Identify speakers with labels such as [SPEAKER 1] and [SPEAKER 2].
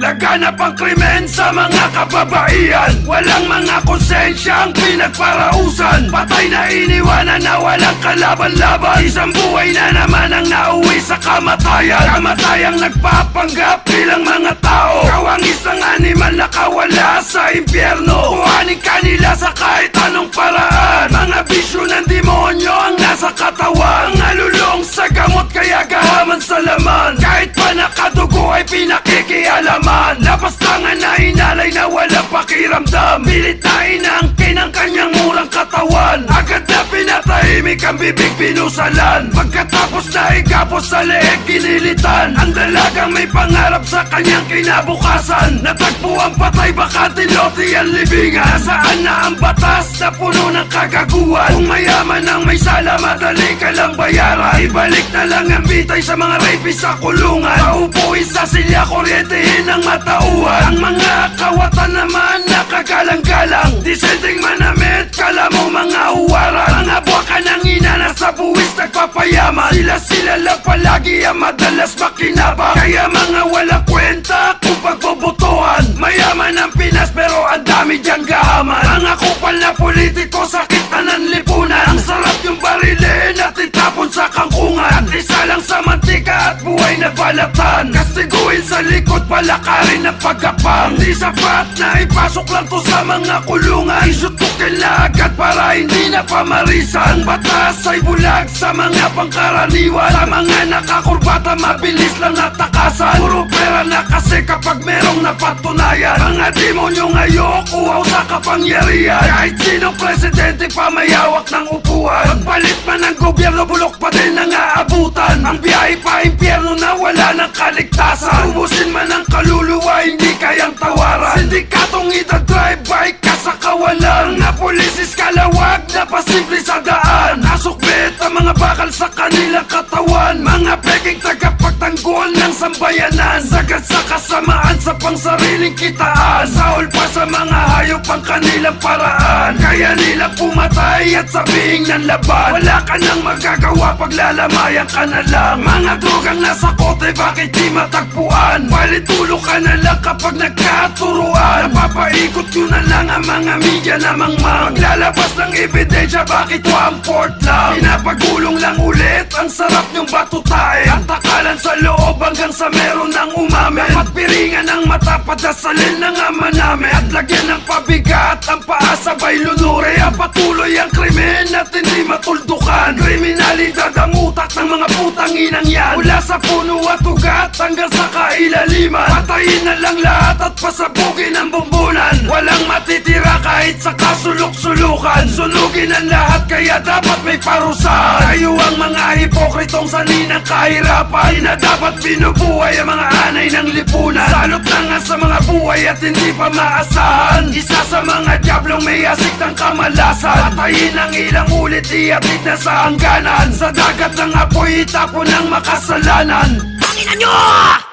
[SPEAKER 1] Laganap ang krimen sa mga kababaihan. Walang mga konsensyang pinagparausan. Patay na iniwanan na walang kalaban-laban. Isang buhay na naman ang nauwi sa kamatayan. Kamatayang nagpapanggap bilang mga tao. Ikaw ang isang animal na kawala sa impyerno. Kuhanin kanila sa kahit anong paraan. Mga bisyo ng demonyo ang nasa katawan. Nalulong sa gamot kaya gahaman sa laman. Kahit pa nakadugo ay pinakikialaman. Lapastangan na inalay na walang pakiramdam. Pilit na inangkin ang kanyang murang katawan. Agad na pinatahimik ang bibig pinusalan. Pagkatapos na igapos sa leeg kinilitan. Ang dalagang may pangarap sa kanyang kinabukasan. Natagpo ang patay baka tiloti ang libingan. Nasaan na ang batas na puno ng kagaguhan? Kung mayaman ang may sala madali ka lang bayaran. Ibalik na lang ang bitay sa mga rapist sa kulungan. Paupuin sa silya kuryentehin ang matauhan. Ang mga kawatan naman nakagalang-galang. Disenteng manamit, kala mo mga uwaran. Mga buwaka ng ina na sa buwis nagpapayaman. Sila lang palagi ang madalas makinabang. Kaya mga walang kwenta kung pagbobotohan. Mayaman ang Pinas pero ang dami diyang gahaman. Mga kupal na politiko sakit na ng lipunan. Ang sarap yung barilin at itapon sa kangkungan. At isa lang sa mantika at buhay na balatan. Kastiguin sa likod palakarin ng pagkapang. Di sapat na ipasok lang to sa mga kulungan. Isutukin na agad para hindi na pamarisan. Ang batas ay bulag sa mga pangkaraniwan. Sa mga nakakurbata mabilis lang natakasan. Puro pera na kasi kapag merong napatunayan. Mga demonyo ngayon kuhaw sa kapangyarihan. Kahit sinong presidente pa may hawak ng upuan. Pagpalit man ng gobyerno bulok pa din ang aabutan. Ang biyahe pa impyerno na wala ng kaligtasan. Ubusin man ang kaluluwa hindi kayang tawaran. Sindikatong ita-drive by ka sa kawalan. Mga polisis kalawag na pasimple sa daan. Nasukbit ang mga bakal sa kanilang katawan. Mga peking tagapagtanggol ng sambayanan. Sagad sa kasamaan sa pangsariling kitaan. Saul pa sa mga hayop ang kanilang paraan. Kaya nila pumatay at sabing ng laban. Wala ka nang magagawa pag lalamayan ka na lang. Mga drogang nasa kote bakit di matagpuan? Palitulo ka na lang kapag nagkaturuan. Napapaikot ko na lang ang mga media na mangmang. Maglalabas ng ebidensya bakit 1/4 lang? Pinapagulong lang ulit ang sarap niyong batutain. At takalan sa loob hanggang sa meron ng umamin. Dapat piringan ang mata padasalin ng ama namin. At lagyan ng pabigat ang paa sabay lunuri. Ang patuloy ang krimen at hindi matuldukan. Kriminalidad ang utak ng mga putang inang yan. Mula sa puno at ugat hanggang sa kailaliman. Patayin na lang lahat at pasabugin ang bumbunan. Walang matitira kahit sa kasulok-sulukan. Sunugin ang lahat kaya dapat may parusahan. Tayo ang mga hipokritong sanhi ng kahirapan. Di na dapat binubuhay ang mga anay ng lipunan. Salot na nga sa mga buhay at hindi pa maasahan. Isa sa mga diablong may asik ng kamalasan. Patayin ang ilang ulit iatid na sa hangganan. Sa dagat ng apoy itapon ang makasalanan.
[SPEAKER 2] Tangina nyo!